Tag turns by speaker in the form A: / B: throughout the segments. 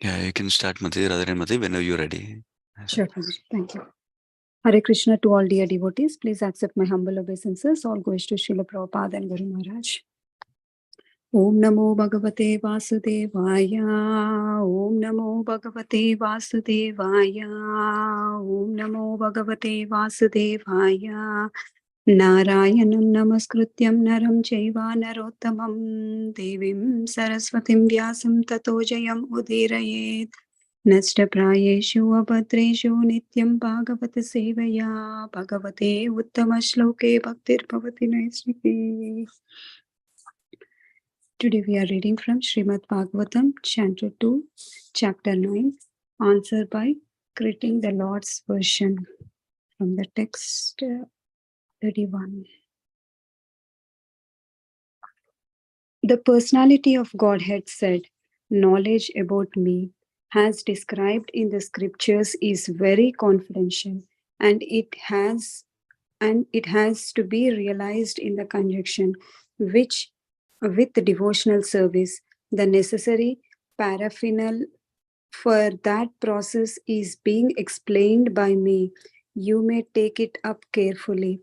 A: Yeah, you can start, Mati, Radharani Mati, whenever you're ready.
B: Sure, Prabhuji. Thank you. Hare Krishna to all dear devotees. Please accept my humble obeisances. All goes to Srila Prabhupada and Guru Maharaj. Om Namo Bhagavate Vasudevaya. Om Namo Bhagavate Vasudevaya. Om Namo Bhagavate Vasudevaya. Narayanam Namaskrutyam Naram Chaiva Narottamam Devim Saraswatim Vyasam Tato Jayam Udirayet. नष्टप्रायेषु अभद्रेषु नित्यं भागवत सेवया भगवते उत्तमश्लोके भक्तिर्भवति नैष्ठिकी. Today we are reading from Srimad Bhagavatam, Chapter 2, Chapter 9, answered by Creating the Lord's Version. From the text 31. The personality of Godhead said, knowledge about me, as described in the scriptures, is very confidential, and it has to be realized in the conjunction which with the devotional service. The necessary paraphernalia for that process is being explained by me. You may take it up carefully.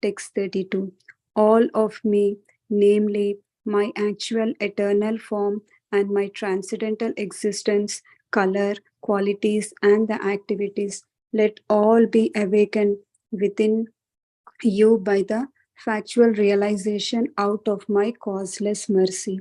B: Text 32. All of me, namely my actual eternal form and my transcendental existence, color, qualities, and the activities, let all be awakened within you by the factual realization out of my causeless mercy.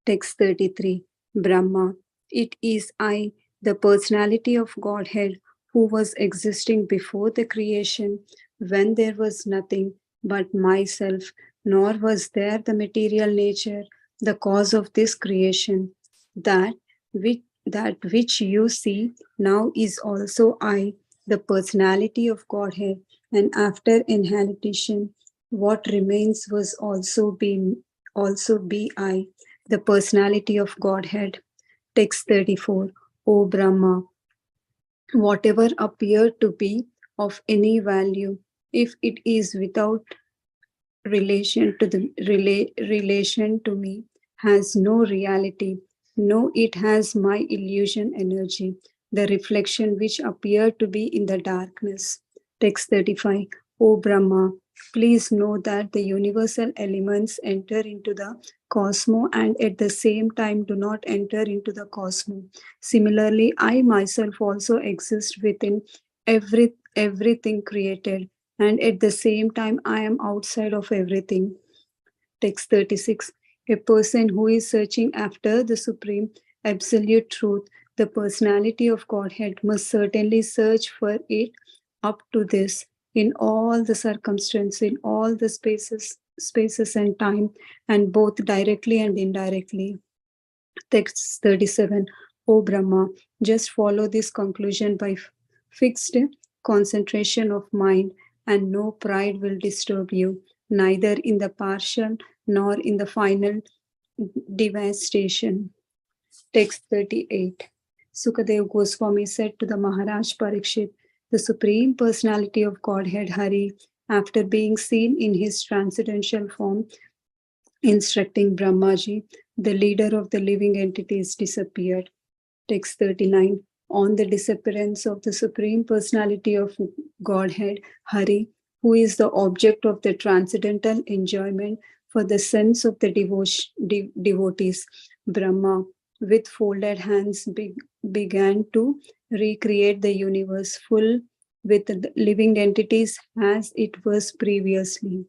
B: Text 33. Brahma. It is I, the personality of Godhead, who was existing before the creation, when there was nothing but myself, nor was there the material nature, the cause of this creation. That which you see now is also I, the personality of Godhead, and after inhalation, what remains was also be I, the personality of Godhead. Text 34. O Brahma, whatever appeared to be of any value, if it is without relation to me, has no reality. No, it has my illusion energy, the reflection which appeared to be in the darkness. Text 35. O Brahma, please know that the universal elements enter into the cosmos and at the same time do not enter into the cosmos. Similarly, I myself also exist within everything created, and at the same time I am outside of everything. Text 36. A person who is searching after the supreme absolute truth, the personality of Godhead, must certainly search for it up to this in all the circumstances, in all the spaces and time, and both directly and indirectly. Text 37. O Brahma, just follow this conclusion by fixed concentration of mind, and no pride will disturb you, neither in the partial nor in the final devastation. Text 38. Sukadev Goswami said to the Maharaj Parikshit, the Supreme Personality of Godhead Hari, after being seen in his transcendental form, instructing Brahmaji, the leader of the living entities, disappeared. Text 39. On the disappearance of the Supreme Personality of Godhead, Hari, who is the object of the transcendental enjoyment for the sense of the devotees, Brahma, with folded hands, began to recreate the universe full with the living entities as it was previously.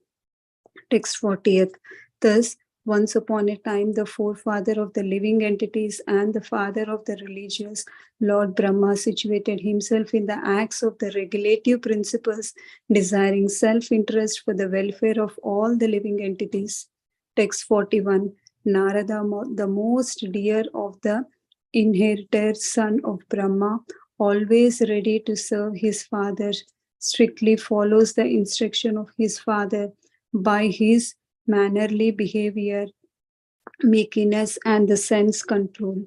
B: Text 40th. Thus, once upon a time, the forefather of the living entities and the father of the religious, Lord Brahma, situated himself in the acts of the regulative principles, desiring self interest for the welfare of all the living entities. Text 41. Narada, the most dear of the inherited son of Brahma, always ready to serve his father, strictly follows the instruction of his father by his mannerly behavior, meekness, and the sense control.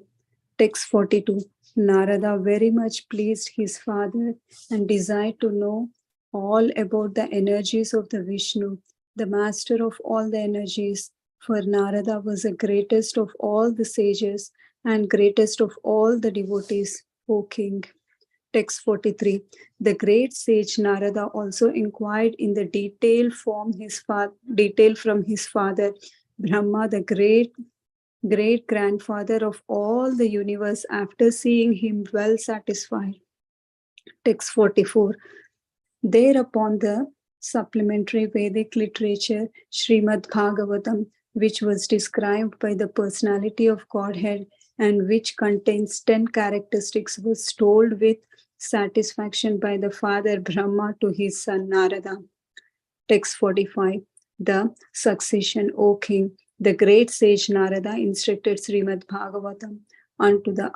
B: Text 42. Narada very much pleased his father and desired to know all about the energies of the Vishnu, the master of all the energies. For Narada was the greatest of all the sages and greatest of all the devotees, O king. Text 43. The great sage Narada also inquired in the detail from his father, Brahma, the great grandfather of all the universe, after seeing him well satisfied. Text 44. Thereupon the supplementary Vedic literature, Srimad Bhagavatam, which was described by the personality of Godhead and which contains 10 characteristics, was told with satisfaction by the father Brahma to his son Narada. Text 45. The succession, O king, the great sage Narada instructed Srimad Bhagavatam unto the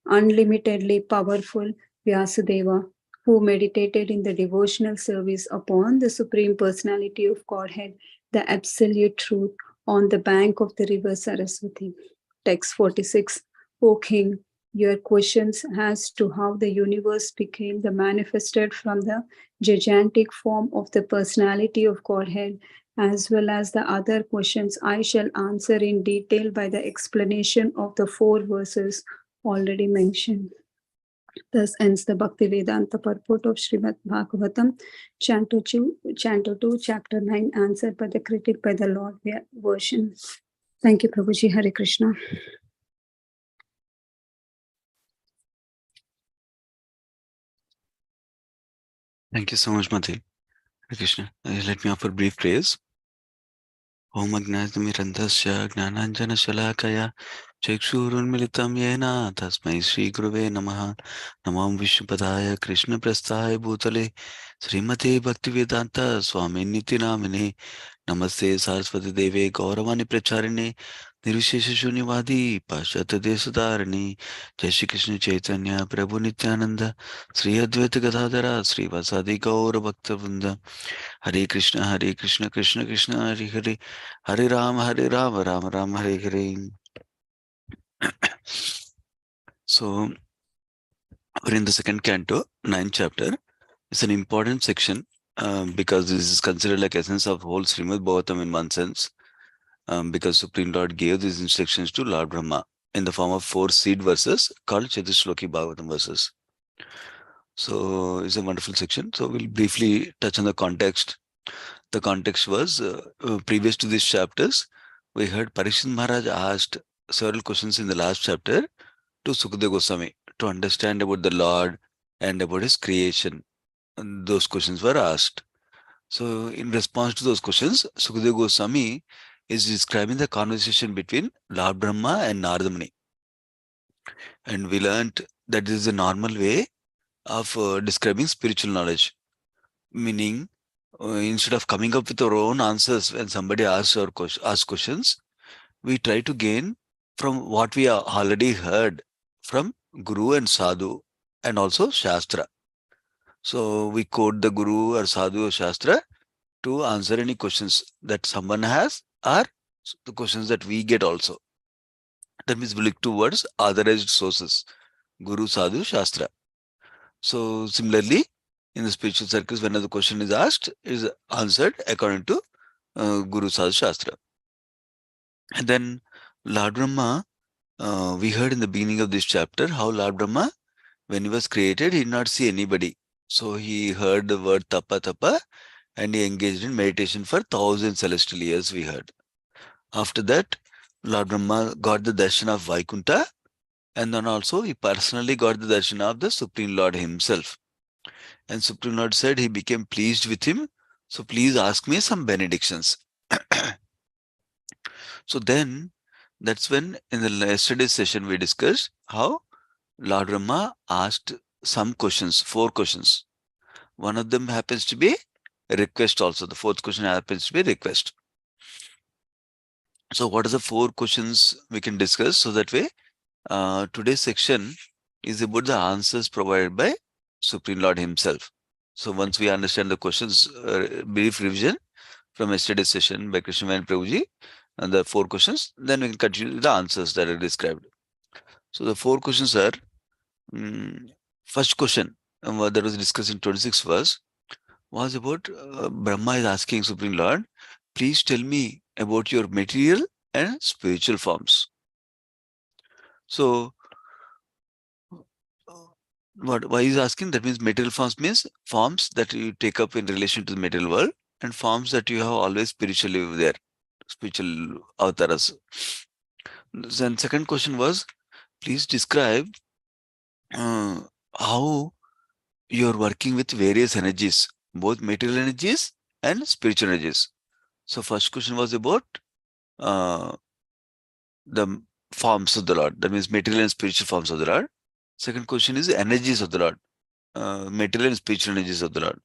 B: unlimitedly powerful Vyasadeva, who meditated in the devotional service upon the Supreme Personality of Godhead, the Absolute Truth, on the bank of the river Saraswati. Text 46. O King, your questions as to how the universe became the manifested from the gigantic form of the personality of Godhead, as well as the other questions, I shall answer in detail by the explanation of the 4 verses already mentioned. Thus ends the Bhaktivedanta purport of Srimad Bhagavatam, Canto 2, Chapter 9, answered by the critic by the Lord version. Thank you, Prabhuji. Hare Krishna.
A: Thank you so much, Madhi. Hare Krishna. Let me offer brief praise. Om Agnanamirandasya Gnananjana Shalakaya Chakshurunmilitam Yena Tasmai Shri Guruve Namaha Namam Vishnupadaya Krishna Prasthaya Bhutale Srimate Bhaktivedanta Swami Niti Namine Namaste Saraswati Deve Gauravani Pracharine Nirvishesha Shunyavadi Pashyata Desudarani Jai Shri Krishna Chaitanya Prabhu Nityananda Sri Advaita Gadadhara Sri Vasadi Gaura Bhaktavrinda Hare Krishna, Krishna Krishna, Hare Hare, Hare Rama, Rama Rama, Hare Hare. So, we're in the second canto, 9th chapter. It's an important section because this is considered like essence of whole Srimad Bhagavatam in one sense. Because Supreme Lord gave these instructions to Lord Brahma in the form of 4 seed verses called Chatushloki Bhagavatam verses. So, it's a wonderful section. So, we'll briefly touch on the context. The context was previous to these chapters, we heard Parikshit Maharaj asked several questions in the last chapter to Sukadeva Goswami to understand about the Lord and about his creation. And those questions were asked. So, in response to those questions, Sukadeva Goswami is describing the conversation between Lord Brahma and Narada Muni. And we learned that this is a normal way of describing spiritual knowledge, meaning instead of coming up with our own answers when somebody asks questions, we try to gain from what we are already heard from Guru and Sadhu and also Shastra. So we quote the Guru or Sadhu or Shastra to answer any questions that someone has or the questions that we get also. That means we look towards authorized sources, Guru, Sadhu, Shastra. So similarly, in the spiritual circles, whenever the question is asked, is answered according to Guru Sadhu Shastra. And then Lord Brahma, we heard in the beginning of this chapter how Lord Brahma, when he was created, he did not see anybody. So he heard the word tapa tapa and he engaged in meditation for 1,000 celestial years, we heard. After that, Lord Brahma got the darshan of Vaikunta, and then also he personally got the darshan of the Supreme Lord himself. And Supreme Lord said he became pleased with him. So please ask me some benedictions. So then that's when in the yesterday's session we discussed how Lord Brahma asked some questions, 4 questions. One of them happens to be a request also. The 4th question happens to be a request. So what are the 4 questions we can discuss? So that way, today's section is about the answers provided by Supreme Lord himself. So once we understand the questions, brief revision from yesterday's session by Krishna and Prabhuji, and the 4 questions, then we can continue with the answers that are described. So the 4 questions are, first question that was discussed in 26th verse was about Brahma is asking Supreme Lord, please tell me about your material and spiritual forms. So, why is asking? That means material forms means forms that you take up in relation to the material world, and forms that you have always spiritually there, spiritual avatars. Then second question was, please describe uh, how you're working with various energies, both material energies and spiritual energies. So first question was about uh, the forms of the Lord, that means material and spiritual forms of the Lord. Second question is energies of the Lord, material and spiritual energies of the Lord.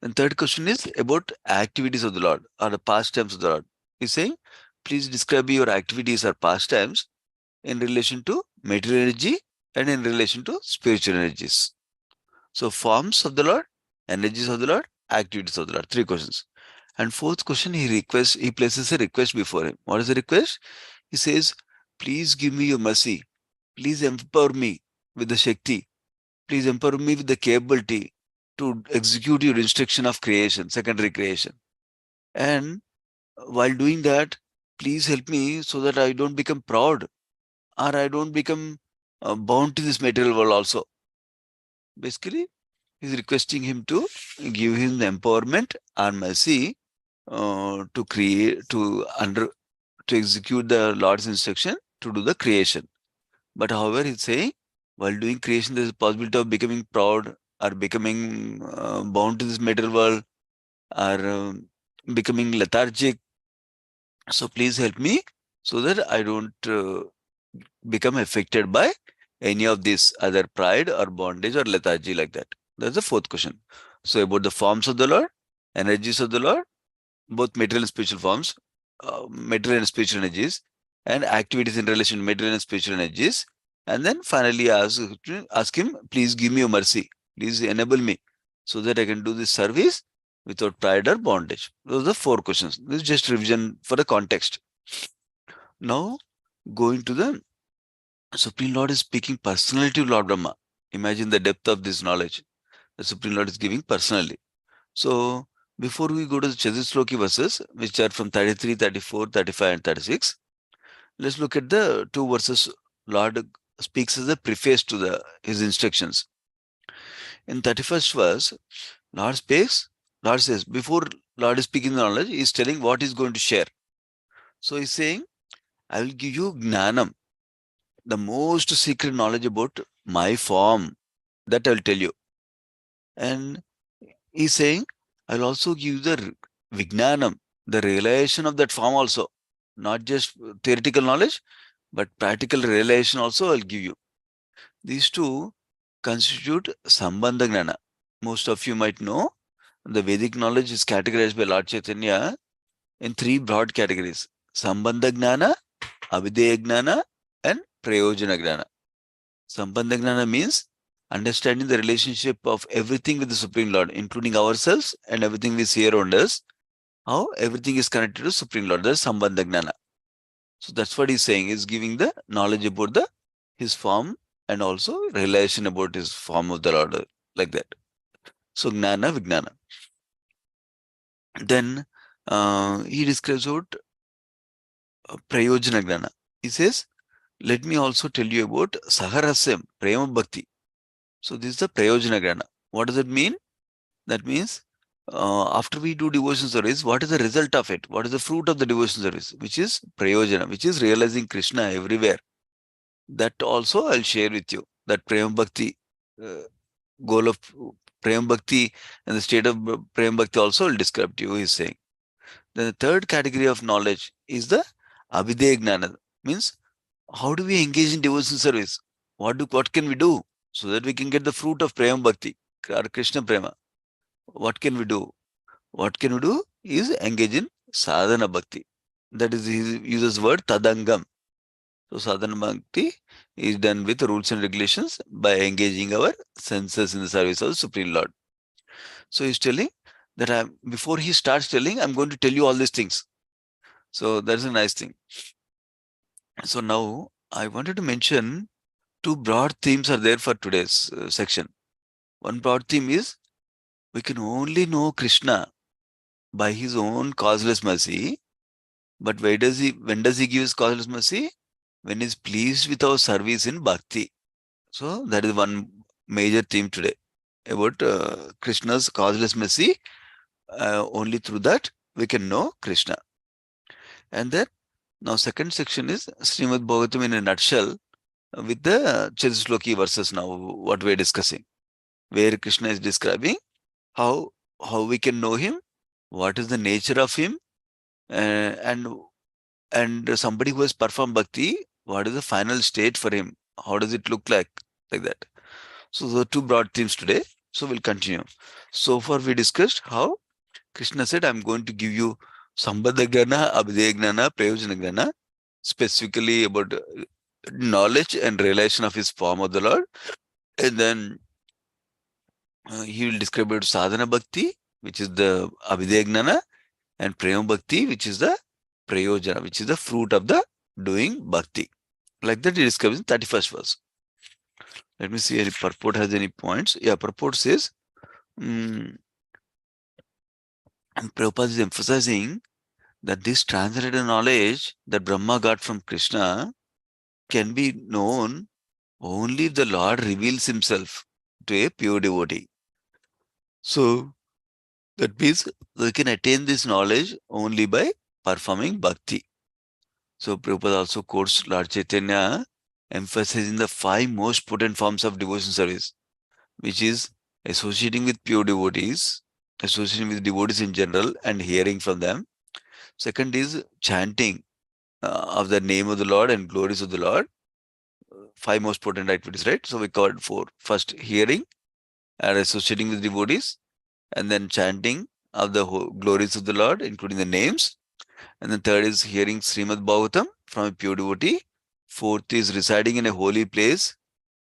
A: And third question is about activities of the Lord or the pastimes of the Lord. He's saying, please describe your activities or pastimes in relation to material energy and in relation to spiritual energies. So forms of the Lord, energies of the Lord, activities of the Lord. Three questions. And fourth question, he places a request before him. What is the request? He says, please give me your mercy. Please empower me with the Shakti. Please empower me with the capability to execute your instruction of creation, secondary creation. And while doing that, please help me so that I don't become proud or I don't become bound to this material world also. Basically, he's requesting him to give him the empowerment and mercy to create, to execute the Lord's instruction to do the creation. But however, he's saying, while doing creation, there's a possibility of becoming proud or becoming bound to this material world or becoming lethargic. So please help me so that I don't become affected by any of this, either pride or bondage or lethargy like that. That's the fourth question. So about the forms of the Lord, energies of the Lord, both material and spiritual forms, material and spiritual energies, and activities in relation to material and spiritual energies. And then finally ask him, please give me your mercy. Please enable me so that I can do this service without pride or bondage. Those are the four questions. This is just revision for the context. Now, going to the Supreme Lord is speaking personally to Lord Brahma. Imagine the depth of this knowledge the Supreme Lord is giving personally. So, before we go to the Chatusloki verses, which are from 33, 34, 35, and 36, let's look at the two verses Lord speaks as a preface to his instructions. In 31st verse, Lord speaks, Lord says, before Lord is speaking the knowledge, he is telling what he's going to share. So he's saying, I will give you Gnanam, the most secret knowledge about my form. That I will tell you. And he's saying, I'll also give you the Vijnanam, the realization of that form also. Not just theoretical knowledge, but practical realization also I'll give you. These two constitute Sambandha Gnana. Most of you might know the Vedic knowledge is categorized by Lord Chaitanya in three broad categories: Sambandha Gnana, Avideya Gnana, and Prayojana Gnana. Sambandha Gnana means understanding the relationship of everything with the Supreme Lord, including ourselves and everything we see around us, how everything is connected to Supreme Lord. That's Sambandha Gnana. So that's what he's saying. He's giving the knowledge about his form and also realization about his form of the Lord, like that. So Gnana, Vijnana. Then he describes about Prayojana Gnana. He says, let me also tell you about Saharasam, Prema Bhakti. So this is the Prayojana Gnana. What does it mean? That means after we do devotion service, what is the result of it? What is the fruit of the devotion service? Which is Prayojana, which is realizing Krishna everywhere. That also I'll share with you. That Prema Bhakti, uh, goal of Prema Bhakti and the state of Prema Bhakti also I'll describe to you, he's saying. Then the third category of knowledge is the Abhideya Gnana. Means how do we engage in devotion service? What can we do so that we can get the fruit of Prema Bhakti or Krishna Prema? What can we do? What can we do is engage in sadhana bhakti. That is, he uses word tadangam. So sadhana bhakti is done with rules and regulations by engaging our senses in the service of the Supreme Lord. So he's telling that before he starts telling, I'm going to tell you all these things. So that's a nice thing. So now I wanted to mention two broad themes are there for today's section. One broad theme is we can only know Krishna by his own causeless mercy. But when does he give his causeless mercy? when He is pleased with our service in bhakti. So that is one major theme today about Krishna's causeless mercy. Only through that we can know Krishna. And then now second section is Srimad Bhagavatam in a nutshell with the Chatusloki verses now what we are discussing, where Krishna is describing how how we can know him, what is the nature of him, and somebody who has performed bhakti, what is the final state for him? How does it look like that? So the two broad themes today. So we'll continue. So far we discussed how Krishna said, I'm going to give you Sambandha Gnana, Abhidheya Gnana, Prayojana Gnana, specifically about knowledge and realization of his form of the Lord. And then he will describe about Sadhana Bhakti, which is the Abhidheya Gnana, and Prema Bhakti, which is the Prayojana, which is the fruit of the doing Bhakti. Like that he describes in 31st verse. Let me see if purport has any points. Yeah, purport says, and Prabhupada is emphasizing that this transcendental knowledge that Brahma got from Krishna can be known only if the Lord reveals himself to a pure devotee. So that means we can attain this knowledge only by performing bhakti. So Prabhupada also quotes Lord Chaitanya emphasizing the 5 most potent forms of devotion service, which is associating with pure devotees, associating with devotees in general and hearing from them. Second is chanting of the name of the Lord and glories of the Lord. 5 most potent activities, right? So we covered 4. First, hearing and associating with devotees, and then chanting of the glories of the Lord, including the names. And then third is hearing Srimad Bhagavatam from a pure devotee. Fourth is residing in a holy place.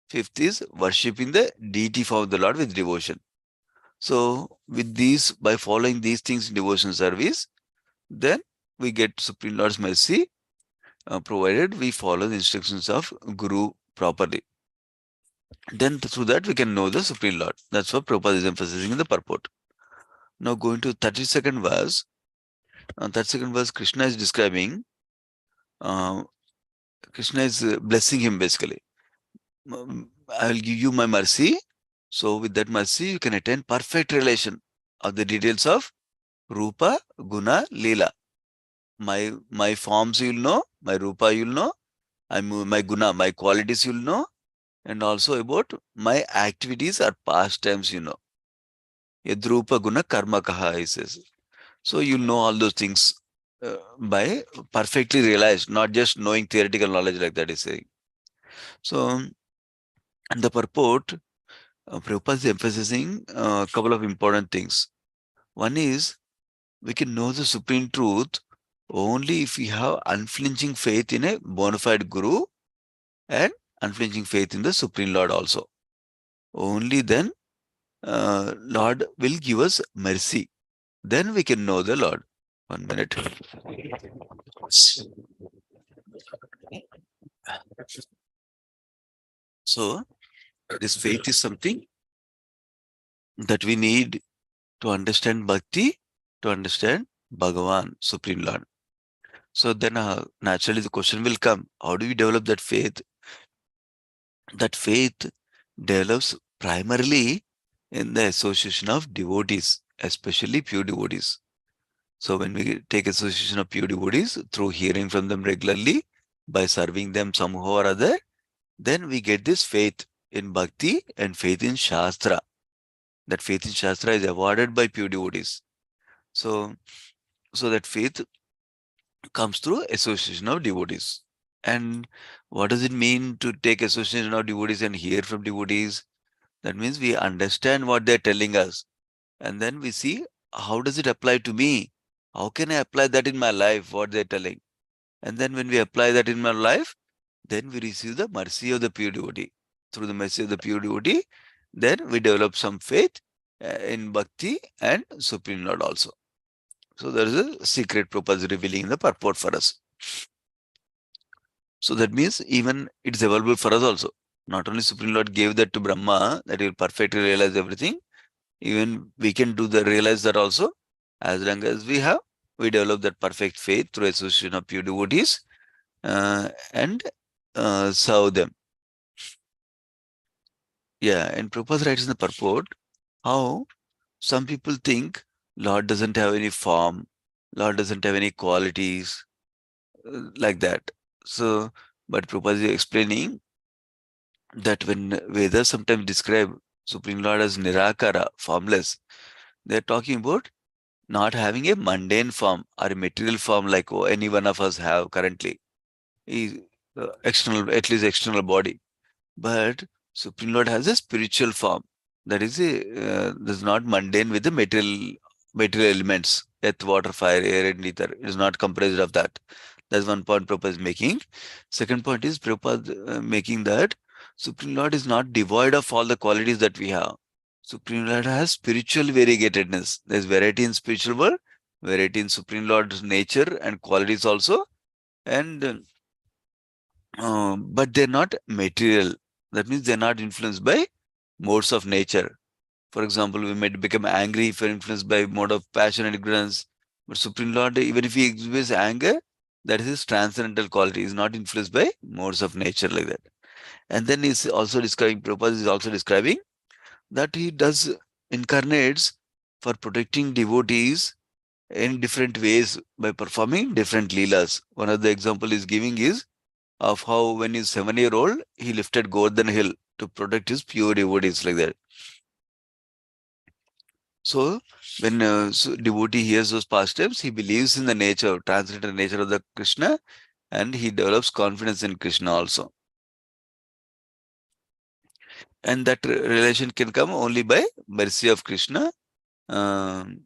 A: Fifth is worshipping the deity form of the Lord with devotion. So with these, by following these things in devotion service, then we get Supreme Lord's mercy, provided we follow the instructions of Guru properly. Then through that we can know the Supreme Lord. That's what Prabhupada is emphasizing in the purport. Now going to 32nd verse. 32nd verse, Krishna is describing, uh, Krishna is blessing him basically. I will give you my mercy. So with that mercy, you can attain perfect relation of the details of Rupa, Guna, Leela. My forms you'll know, my Rupa you'll know, my Guna, my qualities you'll know, and also about my activities or pastimes you know. Yadrupa Guna Karma Kaha, he says. So you'll know all those things by perfectly realized, not just knowing theoretical knowledge like that is saying. So in the purport, Prabhupada is emphasizing a couple of important things. One is we can know the supreme truth only if we have unflinching faith in a bona fide guru and unflinching faith in the Supreme Lord also. Only then Lord will give us mercy. Then we can know the Lord. 1 minute. So this faith is something that we need to understand bhakti, to understand Bhagavan, Supreme Lord. So then naturally the question will come, how do we develop that faith? That faith develops primarily in the association of devotees, especially pure devotees. So when we take association of pure devotees through hearing from them regularly, by serving them somehow or other, then we get this faith in bhakti and faith in Shastra. That faith in Shastra is awarded by pure devotees. So that faith comes through association of devotees. And what does it mean to take association of devotees and hear from devotees? That means we understand what they're telling us. And then we see, how does it apply to me? How can I apply that in my life, what they're telling? And then when we apply that in my life, then we receive the mercy of the pure devotee. Through the mercy of the pure devotee, then we develop some faith in bhakti and Supreme Lord also. So there is a secret purpose revealing in the purport for us. So that means even it's available for us also. Not only Supreme Lord gave that to Brahma, that he will perfectly realize everything, even we can do the realize that also. As long as we develop that perfect faith through association of pure devotees, and serve them. Yeah, and Prabhupada writes in the purport how some people think Lord doesn't have any form, Lord doesn't have any qualities, like that. So, but Prabhupada is explaining that when Vedas sometimes describe Supreme Lord as Nirakara, formless, they're talking about not having a mundane form or a material form like any one of us have currently. Is external, at least external body. But Supreme Lord has a spiritual form that is not mundane with the material elements, earth, water, fire, air, and ether. It is not comprised of that. That's one point Prabhupada is making. Second point is Prabhupada making that Supreme Lord is not devoid of all the qualities that we have. Supreme Lord has spiritual variegatedness. There's variety in spiritual world, variety in Supreme Lord's nature and qualities also, and but they're not material. That means they're not influenced by modes of nature. For example, we might become angry if we're influenced by mode of passion and ignorance. But Supreme Lord, even if he exhibits anger, that is his transcendental quality. He's not influenced by modes of nature like that. And then he's also describing, Prabhupada is also describing that he does incarnates for protecting devotees in different ways by performing different leelas. One of the example he's giving is of how when he's 7 year old, he lifted Govardhan Hill to protect his pure devotees like that. So when devotee hears those pastimes, he believes in the nature, transcendental nature of the Krishna, and he develops confidence in Krishna also. And that relation can come only by mercy of Krishna. Um,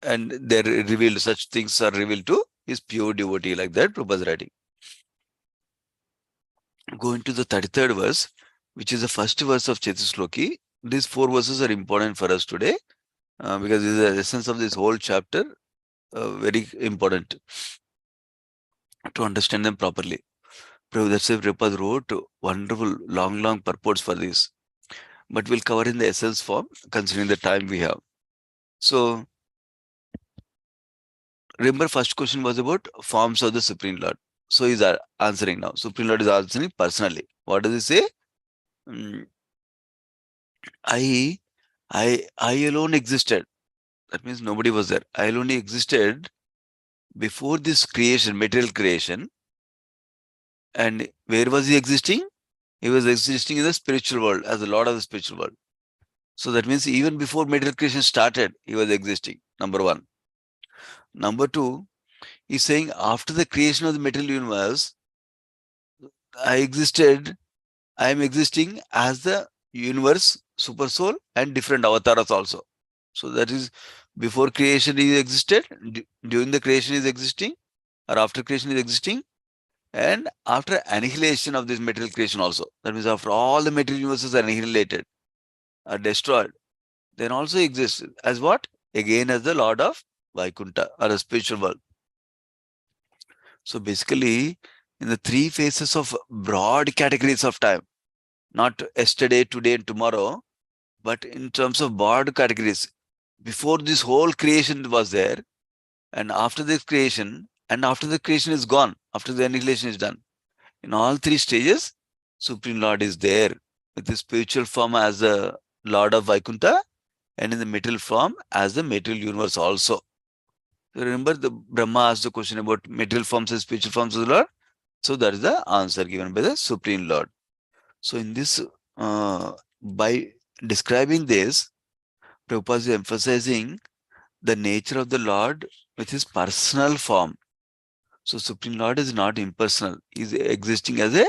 A: and they're revealed, such things are revealed to his pure devotee like that, Prabhupada writing. Going to the 33rd verse, which is the first verse of Chatusloki. These four verses are important for us today because this is the essence of this whole chapter, very important to understand them properly. That's why Prabhupada wrote wonderful, long purports for this. But we'll cover in the essence form, considering the time we have. So, remember, first question was about forms of the Supreme Lord. So, he's answering now. Supreme Lord is answering personally. What does he say? Mm, I, I alone existed. That means nobody was there. I alone existed before this creation, material creation. And where was he existing? He was existing in the spiritual world as the Lord of the spiritual world. So that means even before material creation started, he was existing. Number one. Number two, he's saying after the creation of the material universe, I existed, I am existing as the universe, super soul, and different avatars also. So that is before creation he existed, during the creation is existing, or after creation is existing, and after annihilation of this material creation also. That means after all the material universes are annihilated, are destroyed, then also exists as what? Again as the Lord of Vaikunta or a spiritual world. So basically, in the three phases of broad categories of time, not yesterday, today, and tomorrow, but in terms of broad categories, before this whole creation was there, and after this creation, and after the creation is gone, after the annihilation is done, in all three stages, Supreme Lord is there with the spiritual form as the Lord of Vaikunta and in the material form as the material universe also. So remember the Brahma asked the question about material forms and spiritual forms of the Lord. So that is the answer given by the Supreme Lord. So in this, by describing this, Prabhupada is emphasizing the nature of the Lord with his personal form. So Supreme Lord is not impersonal. He is existing as a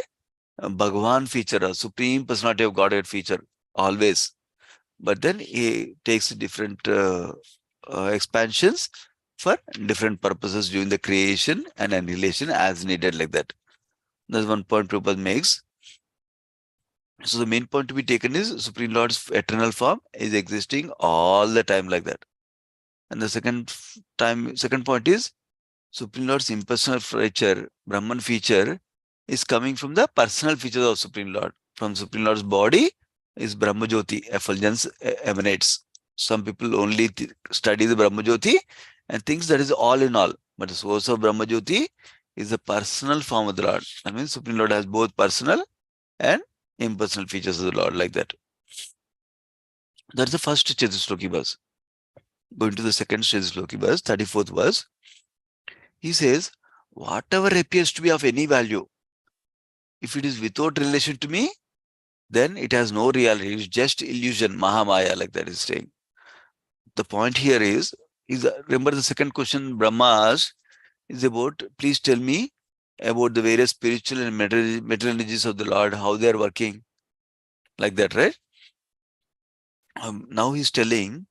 A: Bhagavan feature, a supreme personality of Godhead feature, always. But then he takes different expansions for different purposes during the creation and annihilation as needed like that. That's one point Prabhupada makes. So the main point to be taken is Supreme Lord's eternal form is existing all the time like that. And the second point is Supreme Lord's impersonal feature, Brahman feature, is coming from the personal features of Supreme Lord. From Supreme Lord's body is Brahmajyoti, effulgence emanates. Some people only study the Brahmajyoti and thinks that is all in all. But the source of Brahmajyoti is the personal form of the Lord. That means Supreme Lord has both personal and impersonal features of the Lord, like that. That's the first Chatusloki verse. Going to the second Chatusloki verse, 34th verse, he says, whatever appears to be of any value, if it is without relation to me, then it has no reality. It's just illusion, Mahamaya, like that is saying. The point here is remember the second question Brahma asked is about, please tell me about the various spiritual and material energies of the Lord, how they are working, like that, right? Now he's telling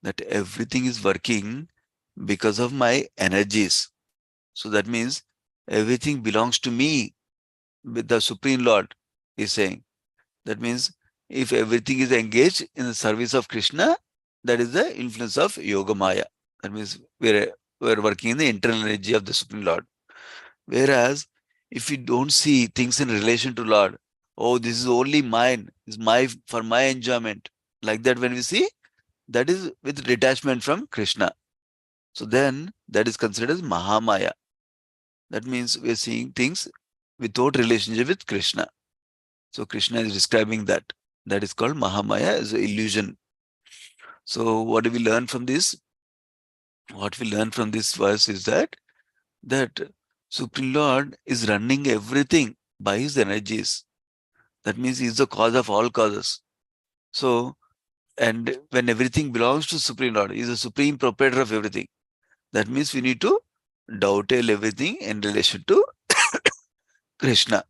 A: that everything is working because of my energies. So that means everything belongs to me with the Supreme Lord, is saying. That means if everything is engaged in the service of Krishna, that is the influence of Yoga Maya. That means we're working in the internal energy of the Supreme Lord. Whereas if we don't see things in relation to Lord, oh, this is only mine, is my for my enjoyment. Like that, when we see, that is with detachment from Krishna. So then that is considered as Mahamaya. That means we're seeing things without relationship with Krishna. So Krishna is describing that. That is called Mahamaya as an illusion. So what do we learn from this? What we learn from this verse is that Supreme Lord is running everything by his energies. That means he is the cause of all causes. So, and when everything belongs to Supreme Lord, he is the supreme proprietor of everything. That means we need to dovetail everything in relation to Krishna.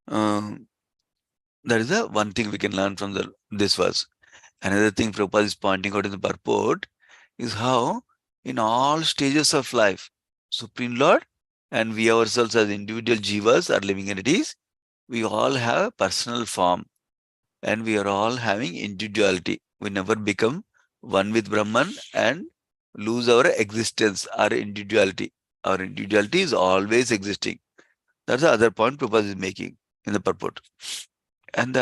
A: Um, that is the one thing we can learn from this verse. Another thing Prabhupada is pointing out in the purport is how in all stages of life, Supreme Lord and we ourselves as individual jivas or living entities, we all have personal form and we are all having individuality. We never become one with Brahman and lose our existence, our individuality. Our individuality is always existing. That's the other point Prabhupada is making in the purport. And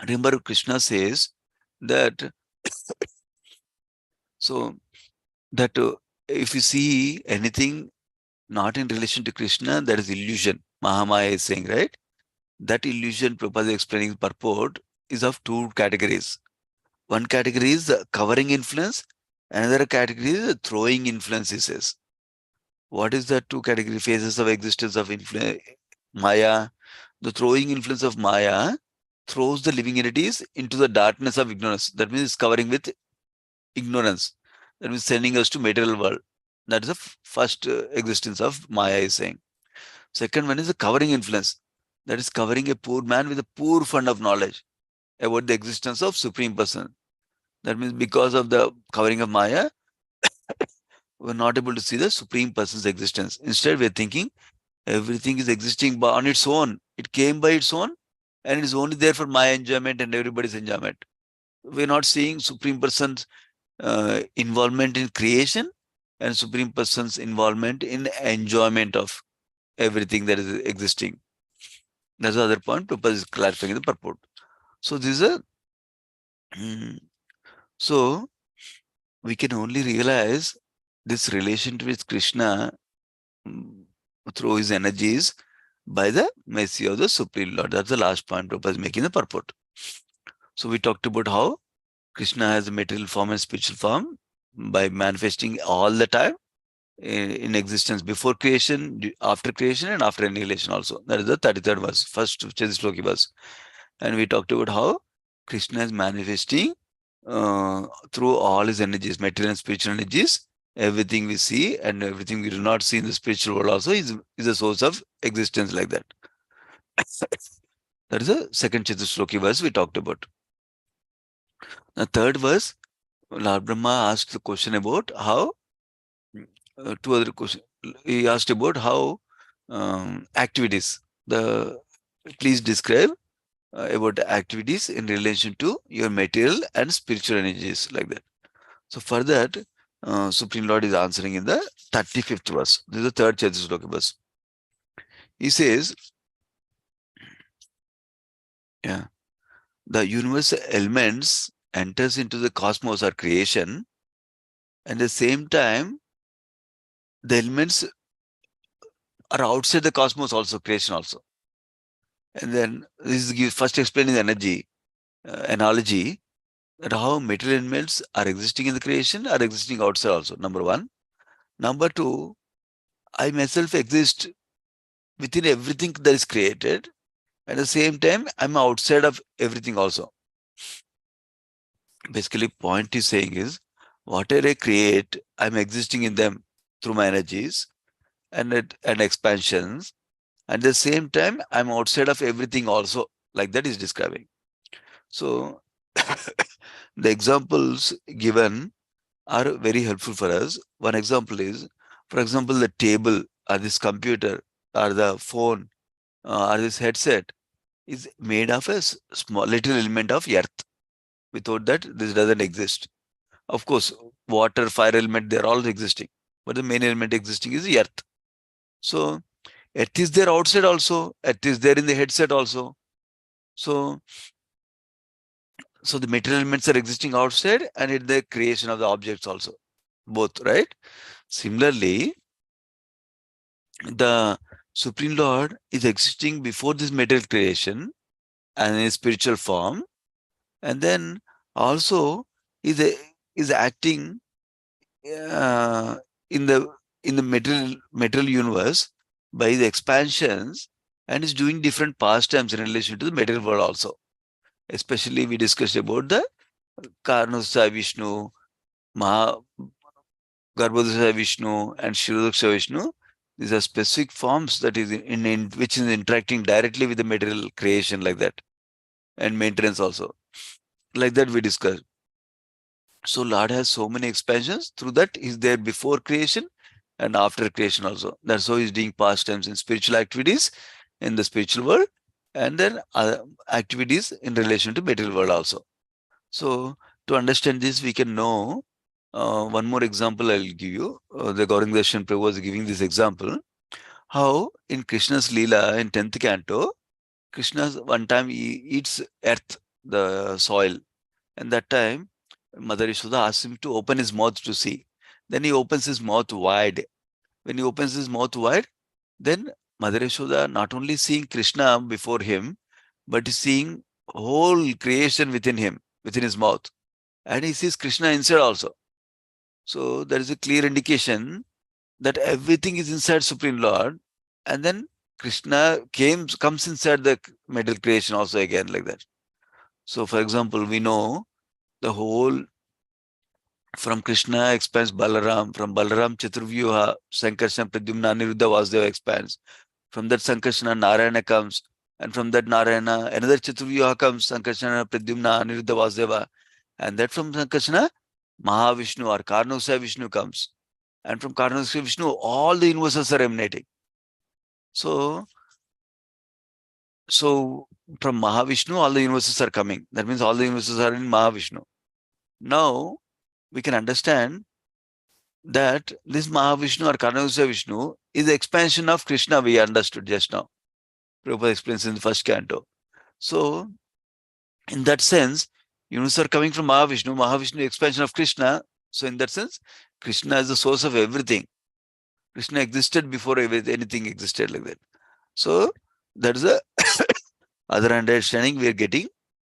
A: remember, Krishna says that so that if you see anything not in relation to Krishna, that is illusion. Mahamaya is saying, right? That illusion, Prabhupada is explaining purport, is of two categories. One category is the covering influence, another category is the throwing influence, he says. What is the two category phases of existence of influence? Maya. The throwing influence of Maya throws the living entities into the darkness of ignorance. That means it's covering with ignorance. That means sending us to material world. That is the first existence of Maya is saying. Second one is the covering influence. That is covering a poor man with a poor fund of knowledge about the existence of Supreme Person. That means because of the covering of Maya, we're not able to see the Supreme Person's existence. Instead, we're thinking everything is existing on its own. It came by its own and it is only there for my enjoyment and everybody's enjoyment. We're not seeing Supreme Person's involvement in creation and Supreme Person's involvement in enjoyment of everything that is existing. That's the other point. Prabhupada is clarifying the purport. So this is a so we can only realize this relation with Krishna mm, through his energies by the mercy of the Supreme Lord. That's the last point Prabhupada is making the purport. So we talked about how Krishna has a material form and spiritual form by manifesting all the time in existence before creation, after creation, and after annihilation also. That is the 33rd verse, first Chedisloki verse. And we talked about how Krishna is manifesting through all his energies, material and spiritual energies. Everything we see and everything we do not see in the spiritual world also is a source of existence like that. That is the second Chedisloki verse we talked about. The third verse, Lord Brahma asked the question about how two other questions. He asked about how activities. The please describe about activities in relation to your material and spiritual energies like that. So for that, Supreme Lord is answering in the 35th verse. This is the third Chaitanya verse. He says, yeah, the universal elements enters into the cosmos or creation, and at the same time the elements are outside the cosmos also, creation also. And then this is first explaining the energy analogy, that how material elements are existing in the creation, are existing outside also, number one. Number two, I myself exist within everything that is created. At the same time, I'm outside of everything also. Basically, point is saying is, whatever I create, I'm existing in them through my energies and expansions. At the same time, I'm outside of everything also. Like that is describing. So the examples given are very helpful for us. One example is, for example, the table or this computer or the phone or this headset is made of a small little element of earth. Without that, this doesn't exist. Of course, water, fire element, they're all existing. But the main element existing is the earth. So earth is there outside also. Earth is there in the headset also. So the material elements are existing outside and in the creation of the objects also. Both, right? Similarly, the Supreme Lord is existing before this material creation and in spiritual form, and then also is is acting uh, in the material universe by the expansions, and is doing different pastimes in relation to the material world also. Especially we discussed about the Karnasya Vishnu, Maha Garbhodaya Vishnu, and Shirodaksha Vishnu. These are specific forms that is in which is interacting directly with the material creation, like that, and maintenance also. Like that we discussed. So Lord has so many expansions. Through that, He's there before creation and after creation also. That's how He's doing pastimes in spiritual activities in the spiritual world, and then other activities in relation to material world also. So to understand this, we can know one more example I'll give you. The Gauranga Darshan Prabhu was giving this example. How in Krishna's Leela in 10th canto, Krishna one time he eats earth, the soil. And that time, Mother Yashoda asks him to open his mouth to see. Then he opens his mouth wide. When he opens his mouth wide, then Mother Yashoda not only seeing Krishna before him, but is seeing whole creation within him, within his mouth. And he sees Krishna inside also. So there is a clear indication that everything is inside Supreme Lord, and then Krishna comes inside the material creation also again, like that. So, for example, we know the whole from Krishna expands Balaram, from Balaram Chaturvyuha, Sankarsana, Pradyumna, Aniruddha, Vasudeva expands. From that Sankarsana, Narayana comes, and from that Narayana, another Chaturvyuha comes, Sankarsana, Pradyumna, Aniruddha, Vasudeva, and that from Sankarsana, Mahavishnu or Karnasya Vishnu comes. And from Karnasya Vishnu, all the universes are emanating. So, from Mahavishnu, all the universes are coming. That means all the universes are in Mahavishnu. Now, we can understand that this Mahavishnu or Karnasya Vishnu is the expansion of Krishna, we understood just now. Prabhupada explains in the first canto. So, in that sense, universes are coming from Mahavishnu. Mahavishnu expansion of Krishna. So, in that sense, Krishna is the source of everything. Krishna existed before anything existed, like that. So, that is the other understanding we are getting,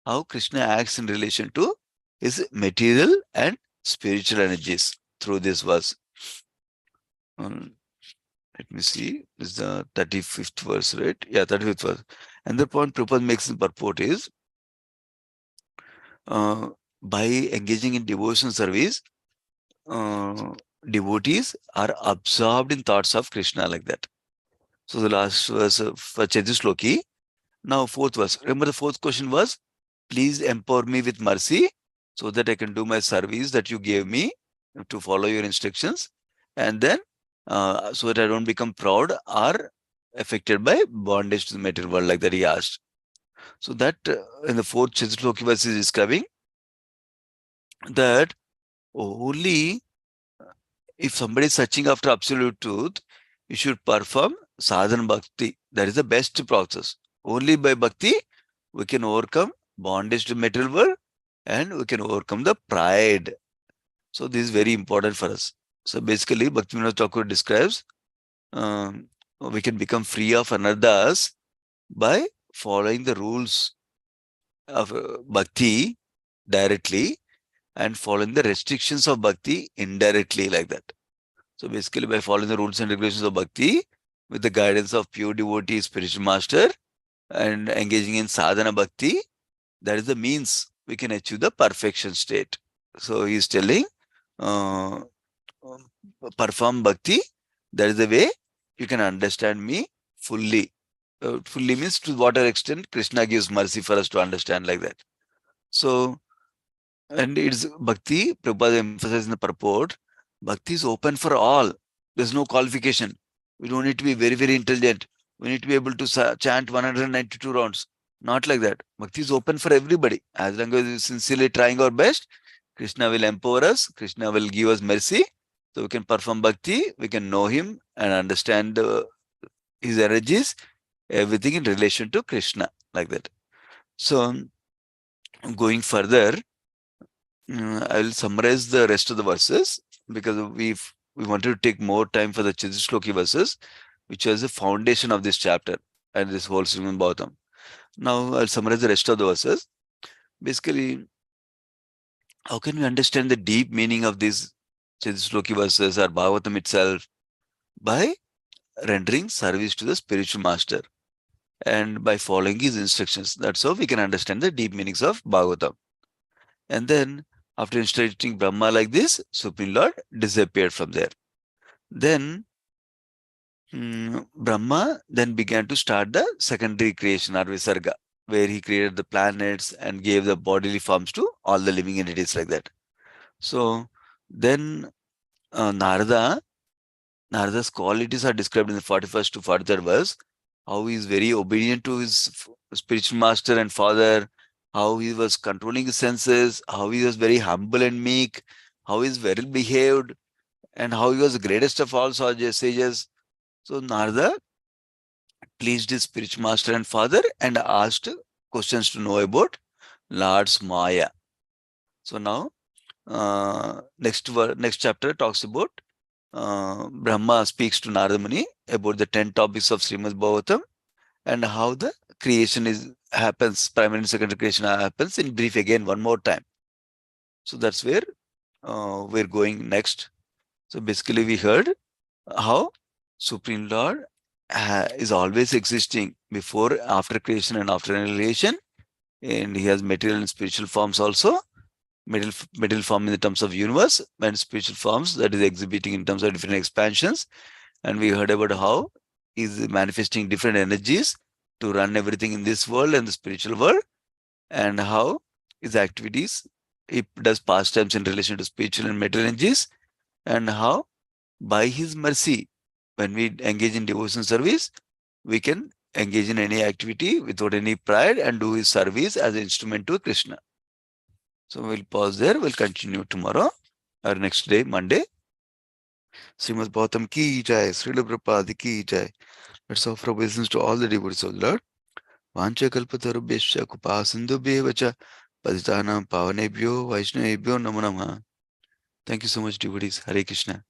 A: how Krishna acts in relation to his material and spiritual energies through this verse. Let me see, this is the 35th verse, right? Yeah, 35th verse. And the point Prabhupada makes in purport is, uh, by engaging in devotion service, uh, devotees are absorbed in thoughts of Krishna, like that. So the last verse for Chatusloki. Now, fourth verse. Remember, the fourth question was, please empower me with mercy so that I can do my service that you gave me to follow your instructions. And then, so that I don't become proud or affected by bondage to the material world, like that he asked. So that in the fourth Chatusloki verse is describing that only if somebody is searching after absolute truth, you should perform sadhana bhakti. That is the best process. Only by bhakti, we can overcome bondage to material world and we can overcome the pride. So this is very important for us. So basically, Bhaktivinoda Thakur describes we can become free of anarthas by following the rules of bhakti directly and following the restrictions of bhakti indirectly, like that. So basically, by following the rules and regulations of bhakti with the guidance of pure devotee, spiritual master, and engaging in sadhana bhakti, that is the means we can achieve the perfection state. So he is telling, uh, perform bhakti. That is the way you can understand me fully. Fully means to whatever extent Krishna gives mercy for us to understand, like that. So, and it's bhakti, Prabhupada emphasizes in the purport, bhakti is open for all. There's no qualification. We don't need to be very, very intelligent. We need to be able to chant 192 rounds. Not like that. Bhakti is open for everybody. As long as we're sincerely trying our best, Krishna will empower us. Krishna will give us mercy. So we can perform bhakti, we can know him and understand his energies, everything in relation to Krishna, like that. So going further, I will summarize the rest of the verses because we wanted to take more time for the Chitustloki verses, which was the foundation of this chapter and this whole Srimad Bhagavatam. Now I'll summarize the rest of the verses. Basically, how can we understand the deep meaning of these Chitustloki verses or Bhagavatam itself? By rendering service to the spiritual master and by following his instructions. That's how we can understand the deep meanings of Bhagavatam. And then, after instructing Brahma like this, Supreme Lord disappeared from there. Then, Brahma then began to start the secondary creation or Visarga, where he created the planets and gave the bodily forms to all the living entities, like that. So, then Narada's qualities are described in the 41st to 43rd verse. How he is very obedient to his spiritual master and father, how he was controlling his senses, how he was very humble and meek, how he is well behaved, and how he was the greatest of all sages. So Narada pleased his spiritual master and father and asked questions to know about Lord's Maya. So now, next chapter talks about Brahma speaks to Narada Muni about the 10 topics of Srimad Bhagavatam and how the creation happens, primary and secondary creation happens in brief again one more time. So that's where we're going next. So basically we heard how Supreme Lord is always existing before, after creation and after annihilation, and he has material and spiritual forms also. Material form in the terms of universe and spiritual forms that is exhibiting in terms of different expansions. And we heard about how he's manifesting different energies to run everything in this world and the spiritual world, and how his activities, he does pastimes in relation to spiritual and material energies, and how by his mercy, when we engage in devotion service, we can engage in any activity without any pride and do his service as an instrument to Krishna. So we'll pause there. We'll continue tomorrow or next day, Monday. Srimad Bhagavatam ki jai, Srila Prabhupada ki jai. Let's offer obeisance to all the devotees of the Lord. Vancha kalpatarubhyascha kupasindubhyevacha patitanam pavanebhyo vaishnavebhyo namo namaha. Thank you so much, devotees. Hare Krishna.